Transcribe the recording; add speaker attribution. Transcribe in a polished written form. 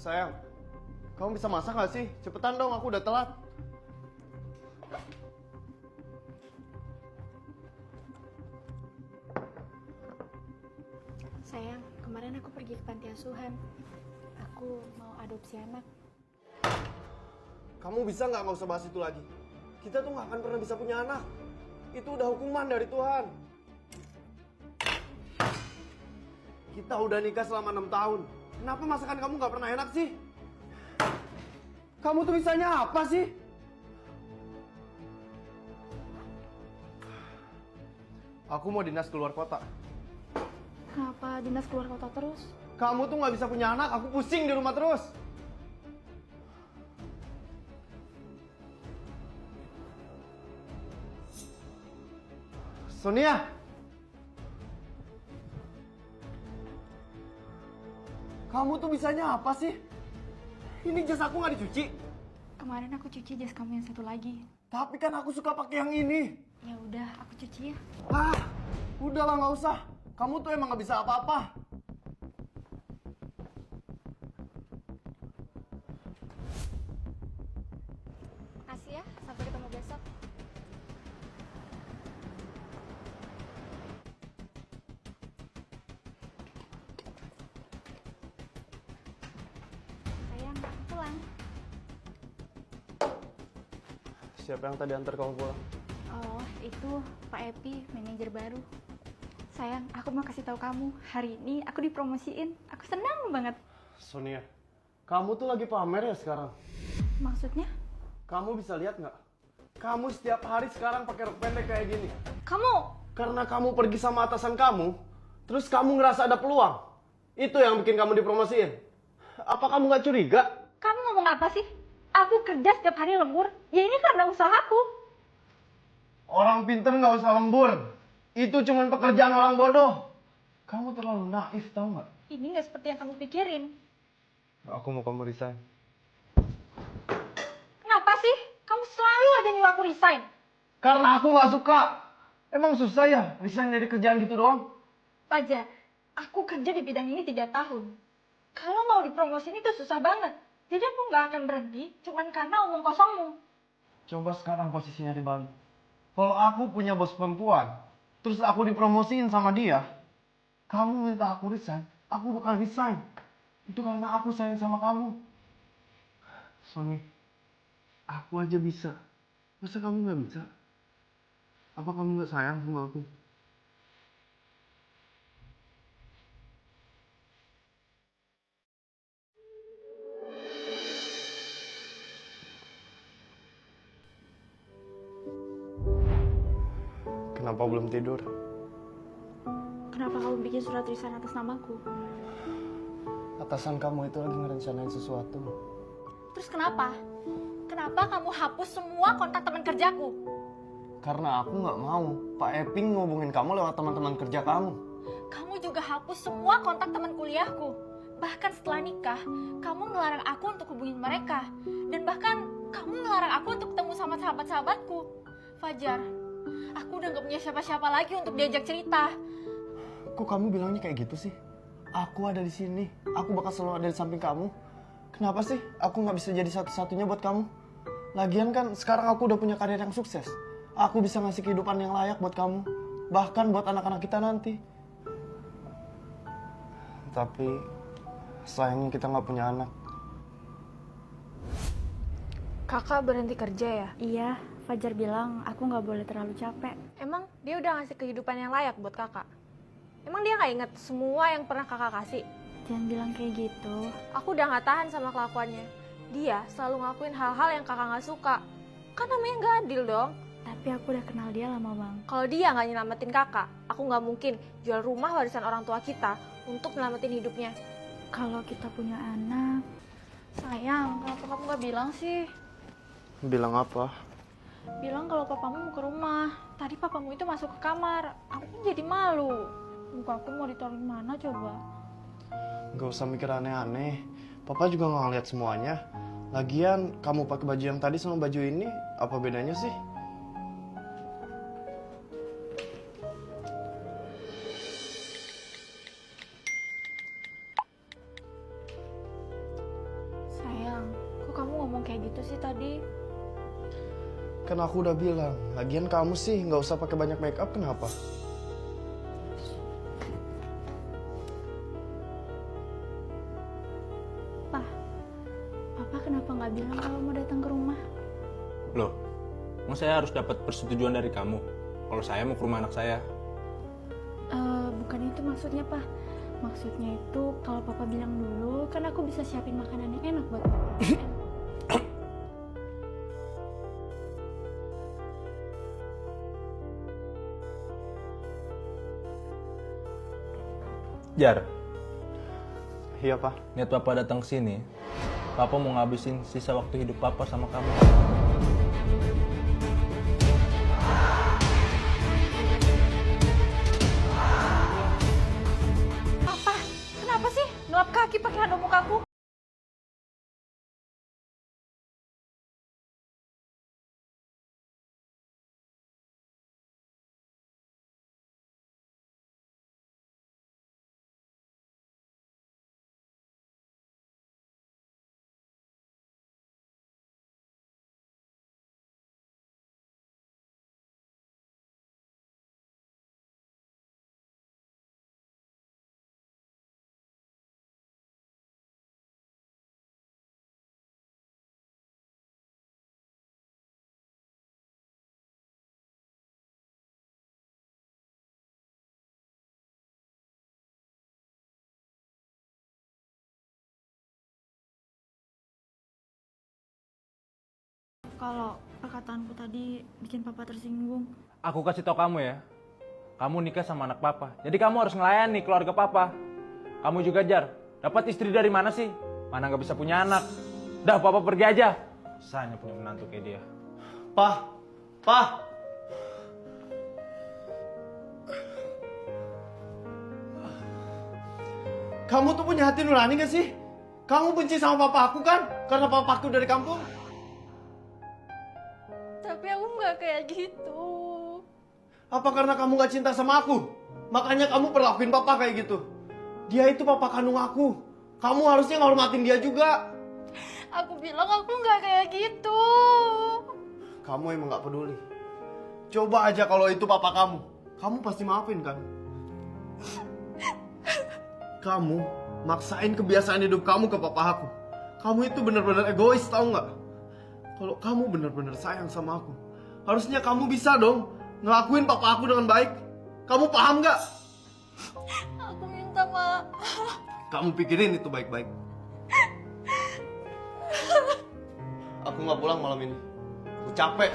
Speaker 1: Sayang, kamu bisa masak gak sih? Cepetan dong, aku udah telat.
Speaker 2: Sayang, kemarin aku pergi ke panti asuhan. Aku mau adopsi anak.
Speaker 1: Kamu bisa nggak usah bahas itu lagi? Kita tuh nggak akan pernah bisa punya anak. Itu udah hukuman dari Tuhan. Kita udah nikah selama 6 tahun. Kenapa masakan kamu nggak pernah enak sih? Kamu tuh bisanya apa sih? Aku mau dinas keluar kota.
Speaker 2: Kenapa dinas keluar kota terus?
Speaker 1: Kamu tuh nggak bisa punya anak, aku pusing di rumah terus. Sonia! Kamu tuh bisanya apa sih? Ini jas aku nggak dicuci.
Speaker 2: Kemarin aku cuci jas kamu yang satu lagi.
Speaker 1: Tapi kan aku suka pakai yang ini.
Speaker 2: Ya udah, aku cuci ya.
Speaker 1: Ah, udahlah nggak usah. Kamu tuh emang nggak bisa apa-apa.
Speaker 2: Makasih ya, sampai ketemu besok. Sayang, aku pulang.
Speaker 1: Siapa yang tadi antar kamu pulang?
Speaker 2: Oh, itu Pak Epi, manajer baru. Sayang, aku mau kasih tahu kamu, hari ini aku dipromosiin. Aku senang banget.
Speaker 1: Sonia, kamu tuh lagi pamer ya sekarang?
Speaker 2: Maksudnya?
Speaker 1: Kamu bisa lihat nggak? Kamu setiap hari sekarang pakai rok pendek kayak gini.
Speaker 2: Kamu!
Speaker 1: Karena kamu pergi sama atasan kamu, terus kamu ngerasa ada peluang. Itu yang bikin kamu dipromosiin. Apa kamu nggak curiga?
Speaker 2: Kamu ngomong apa sih? Aku kerja setiap hari lembur. Ya ini karena usahaku.
Speaker 1: Orang pinter nggak usah lembur. Itu cuma pekerjaan orang bodoh. Kamu terlalu naif, tau nggak?
Speaker 2: Ini nggak seperti yang kamu pikirin.
Speaker 1: Aku mau kamu resign.
Speaker 2: Kenapa sih? Kamu selalu aja nyuruh aku resign.
Speaker 1: Karena aku nggak suka. Emang susah ya resign dari kerjaan gitu doang?
Speaker 2: Fajar, aku kerja di bidang ini 3 tahun. Kalau mau dipromosin itu susah banget. Jadi aku nggak akan berhenti cuman karena omong kosongmu.
Speaker 1: Coba sekarang posisinya dibalik. Kalau aku punya bos perempuan, terus aku dipromosiin sama dia, kamu minta aku resign, aku bakal resign. Itu karena aku sayang sama kamu. Sony, aku aja bisa. Masa kamu nggak bisa? Apa kamu nggak sayang sama aku? Kenapa belum tidur?
Speaker 2: Kenapa kamu bikin surat tulisan atas namaku?
Speaker 1: Atasan kamu itu lagi ngerencanain sesuatu.
Speaker 2: Terus kenapa? Kenapa kamu hapus semua kontak teman kerjaku?
Speaker 1: Karena aku nggak mau Pak Eping ngubungin kamu lewat teman-teman kerja kamu.
Speaker 2: Kamu juga hapus semua kontak teman kuliahku. Bahkan setelah nikah, kamu ngelarang aku untuk hubungin mereka. Dan bahkan kamu ngelarang aku untuk ketemu sama sahabat-sahabatku. Fajar, aku udah gak punya siapa-siapa lagi untuk diajak cerita.
Speaker 1: Kok kamu bilangnya kayak gitu sih? Aku ada di sini. Aku bakal selalu ada di samping kamu. Kenapa sih aku nggak bisa jadi satu-satunya buat kamu? Lagian kan sekarang aku udah punya karir yang sukses. Aku bisa ngasih kehidupan yang layak buat kamu. Bahkan buat anak-anak kita nanti. Tapi sayangnya kita nggak punya anak.
Speaker 2: Kakak berhenti kerja ya? Iya, Fajar bilang aku nggak boleh terlalu capek.
Speaker 3: Emang dia udah ngasih kehidupan yang layak buat kakak? Emang dia nggak inget semua yang pernah kakak kasih?
Speaker 2: Jangan bilang kayak gitu.
Speaker 3: Aku udah nggak tahan sama kelakuannya. Dia selalu ngelakuin hal-hal yang kakak nggak suka. Kan namanya nggak adil dong.
Speaker 2: Tapi aku udah kenal dia lama bang.
Speaker 3: Kalau dia nggak nyelamatin kakak, aku nggak mungkin jual rumah warisan orang tua kita untuk nyelamatin hidupnya.
Speaker 2: Kalau kita punya anak, sayang, kenapa kamu nggak bilang sih?
Speaker 1: Bilang apa?
Speaker 3: Bilang kalau papamu mau ke rumah. Tadi papamu itu masuk ke kamar. Aku kan jadi malu. Muka aku mau ditaruh di mana coba?
Speaker 1: Gak usah mikir aneh-aneh. Papa juga nggak ngeliat semuanya. Lagian kamu pakai baju yang tadi sama baju ini, apa bedanya sih?
Speaker 3: ngomong kayak gitu sih tadi?
Speaker 1: Kan aku udah bilang, lagian kamu sih nggak usah pakai banyak make up, kenapa?
Speaker 3: Pak, Papa kenapa nggak bilang kalau mau datang ke rumah?
Speaker 4: Loh, emang saya harus dapat persetujuan dari kamu kalau saya mau ke rumah anak saya?
Speaker 3: Bukan itu maksudnya, Pak. Maksudnya itu kalau Papa bilang dulu, kan aku bisa siapin makanan yang enak buat Papa.
Speaker 4: Jar,
Speaker 1: Iya, Pak.
Speaker 4: niat Papa datang ke sini, Papa mau ngabisin sisa waktu hidup Papa sama kamu.
Speaker 3: Papa, kenapa sih ngelap kaki pakai handuk mukaku? Kalau perkataanku tadi bikin Papa tersinggung.
Speaker 4: Aku kasih tau kamu ya, kamu nikah sama anak Papa, jadi kamu harus ngelayani keluarga Papa. Kamu juga Jar, dapat istri dari mana sih? Mana nggak bisa punya anak. Dah, Papa pergi aja. Saya punya menantu kayak dia.
Speaker 1: Pak. Kamu tuh punya hati nurani gak sih? Kamu benci sama papa aku kan? Karena papa aku dari kampung?
Speaker 3: Tapi aku nggak kayak gitu.
Speaker 1: Apa karena kamu gak cinta sama aku? Makanya kamu perlakuin papa kayak gitu. Dia itu papa kandung aku. Kamu harusnya ngormatin dia juga.
Speaker 3: Aku bilang aku nggak kayak gitu.
Speaker 1: Kamu emang gak peduli. Coba aja kalau itu papa kamu. Kamu pasti maafin kan? Kamu maksain kebiasaan hidup kamu ke papa aku. Kamu itu benar-benar egois, tahu nggak? Kalau kamu benar-benar sayang sama aku, harusnya kamu bisa dong ngelakuin papa aku dengan baik. Kamu paham nggak?
Speaker 3: Aku minta maaf.
Speaker 1: Kamu pikirin itu baik-baik. Aku nggak pulang malam ini. Aku capek.